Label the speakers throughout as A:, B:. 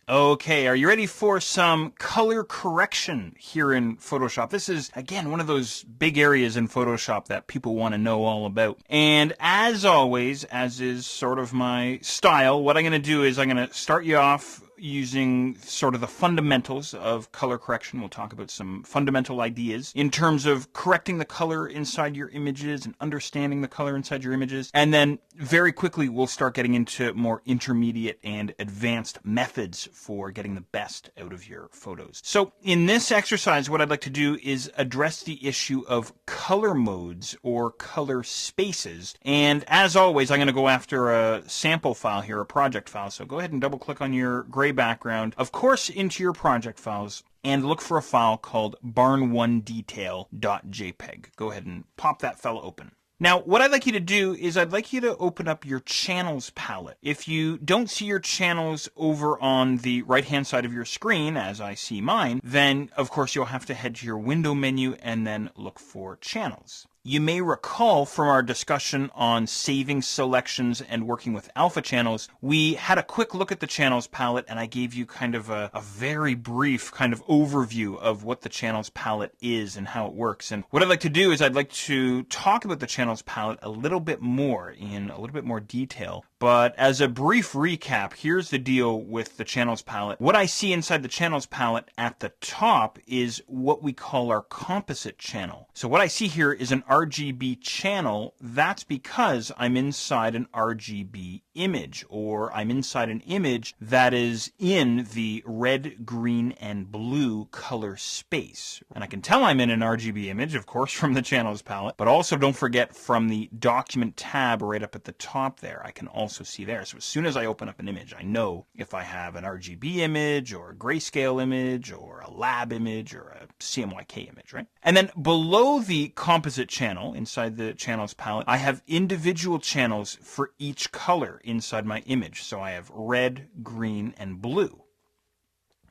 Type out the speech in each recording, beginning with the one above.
A: Okay, are you ready for some color correction here in Photoshop? This is, again, one of those big areas in Photoshop that people want to know all about. And as always, as is sort of my style, what I'm going to do is I'm going to start you off using sort of the fundamentals of color correction. We'll talk about some fundamental ideas in terms of correcting the color inside your images and understanding the color inside your images. And then very quickly, we'll start getting into more intermediate and advanced methods for getting the best out of your photos. So in this exercise, what I'd like to do is address the issue of color modes or color spaces. And as always, I'm going to go after a sample file here, a project file. So go ahead and double click on your gray background, of course, into your project files, and look for a file called barn1detail.jpg. Go ahead and pop that file open. Now, what I'd like you to do is I'd like you to open up your channels palette. If you don't see your channels over on the right-hand side of your screen, as I see mine, then, of course, you'll have to head to your window menu and then look for channels. You may recall from our discussion on saving selections and working with alpha channels, we had a quick look at the channels palette and I gave you kind of a very brief kind of overview of what the channels palette is and how it works. And what I'd like to do is I'd like to talk about the channels palette a little bit more in a little bit more detail. But as a brief recap, here's the deal with the channels palette. What I see inside the channels palette at the top is what we call our composite channel. So what I see here is an RGB channel. That's because I'm inside an RGB image, or I'm inside an image that is in the red, green, and blue color space. And I can tell I'm in an RGB image, of course, from the channels palette, but also don't forget from the document tab right up at the top there, I can also see there. So as soon as I open up an image, I know if I have an RGB image or a grayscale image or a lab image or a CMYK image, right? And then below the composite channel, inside the channels palette, I have individual channels for each color inside my image. So I have red, green, and blue.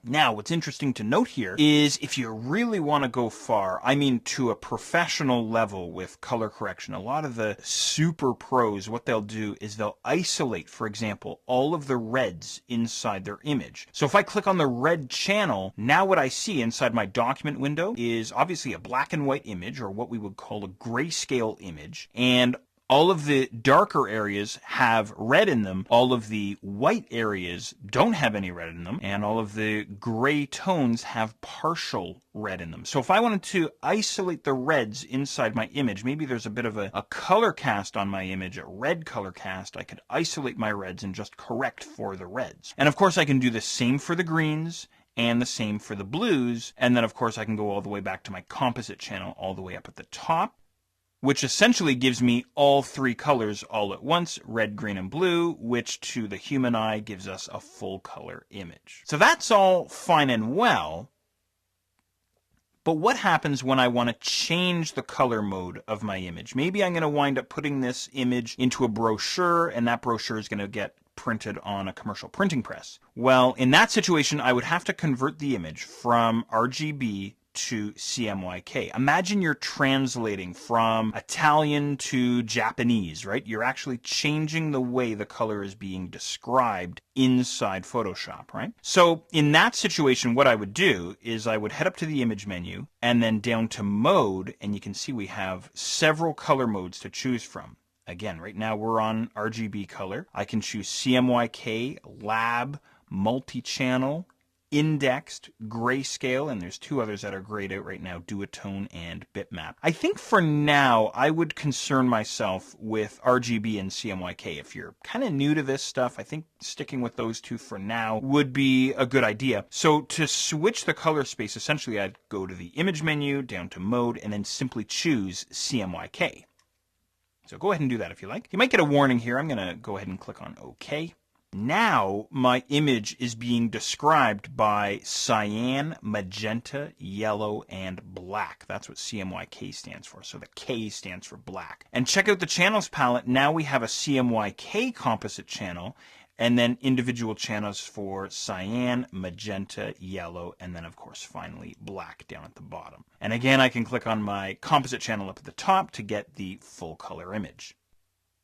A: Now, what's interesting to note here is if you really want to go far, I mean to a professional level with color correction, a lot of the super pros, what they'll do is they'll isolate, for example, all of the reds inside their image. So if I click on the red channel, now what I see inside my document window is obviously a black and white image, or what we would call a grayscale image, and all of the darker areas have red in them, all of the white areas don't have any red in them, and all of the gray tones have partial red in them. So if I wanted to isolate the reds inside my image, maybe there's a bit of a color cast on my image, a red color cast, I could isolate my reds and just correct for the reds. And of course I can do the same for the greens, and the same for the blues, and then of course I can go all the way back to my composite channel all the way up at the top, which essentially gives me all three colors all at once, red, green, and blue, which to the human eye gives us a full color image. So that's all fine and well, but what happens when I want to change the color mode of my image? Maybe I'm going to wind up putting this image into a brochure, and that brochure is going to get printed on a commercial printing press. Well, in that situation, I would have to convert the image from RGB to CMYK. Imagine you're translating from Italian to Japanese, right? You're actually changing the way the color is being described inside Photoshop, right? So in that situation, what I would do is I would head up to the image menu and then down to mode, and you can see we have several color modes to choose from. Again, right now we're on RGB color. I can choose CMYK, lab, multi-channel, indexed, grayscale, and there's two others that are grayed out right now, duotone and bitmap. I think for now, I would concern myself with RGB and CMYK. If you're kind of new to this stuff, I think sticking with those two for now would be a good idea. So to switch the color space, essentially I'd go to the image menu, down to mode, and then simply choose CMYK. So go ahead and do that if you like. You might get a warning here. I'm going to go ahead and click on OK. Now my image is being described by cyan, magenta, yellow, and black. That's what CMYK stands for. So the K stands for black. And check out the channels palette. Now we have a CMYK composite channel, and then individual channels for cyan, magenta, yellow, and then of course finally black down at the bottom. And again, I can click on my composite channel up at the top to get the full color image.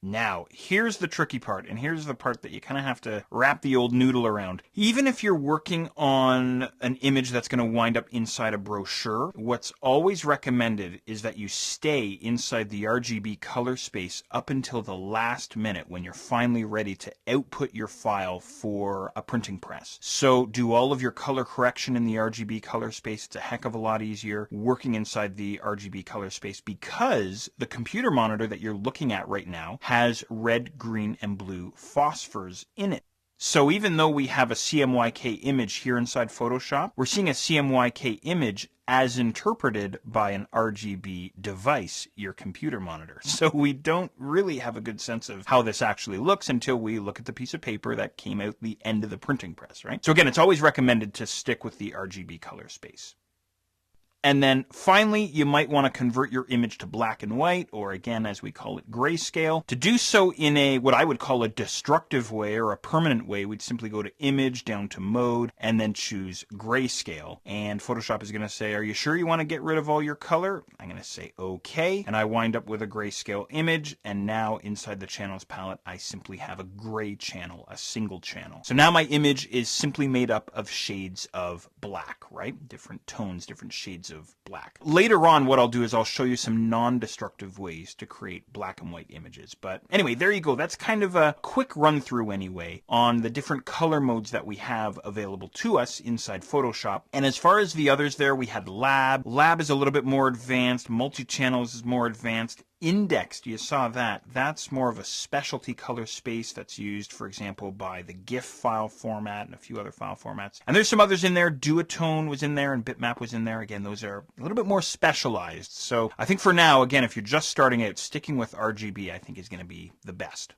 A: Now, here's the tricky part, and here's the part that you kind of have to wrap the old noodle around. Even if you're working on an image that's going to wind up inside a brochure, what's always recommended is that you stay inside the RGB color space up until the last minute when you're finally ready to output your file for a printing press. So do all of your color correction in the RGB color space. It's a heck of a lot easier working inside the RGB color space because the computer monitor that you're looking at right now has red, green, and blue phosphors in it. So even though we have a CMYK image here inside Photoshop, we're seeing a CMYK image as interpreted by an RGB device, your computer monitor. So we don't really have a good sense of how this actually looks until we look at the piece of paper that came out the end of the printing press, right? So again, it's always recommended to stick with the RGB color space. And then finally, you might want to convert your image to black and white, or again, as we call it, grayscale. To do so in a, what I would call a destructive way or a permanent way, we'd simply go to image, down to mode, and then choose grayscale. And Photoshop is going to say, are you sure you want to get rid of all your color? I'm going to say okay. And I wind up with a grayscale image. And now inside the channels palette, I simply have a gray channel, a single channel. So now my image is simply made up of shades of black, right? Different tones, different shades of black. Later on, what I'll do is I'll show you some non-destructive ways to create black and white images. But anyway, there you go. That's kind of a quick run through anyway on the different color modes that we have available to us inside Photoshop. And as far as the others there, we had Lab. Lab is a little bit more advanced. Multi-channels is more advanced. Indexed, you saw that. That's more of a specialty color space that's used, for example, by the GIF file format and a few other file formats. And there's some others in there. Duotone was in there and Bitmap was in there. Again, those are a little bit more specialized. So I think for now, again, if you're just starting out, sticking with RGB, I think is going to be the best.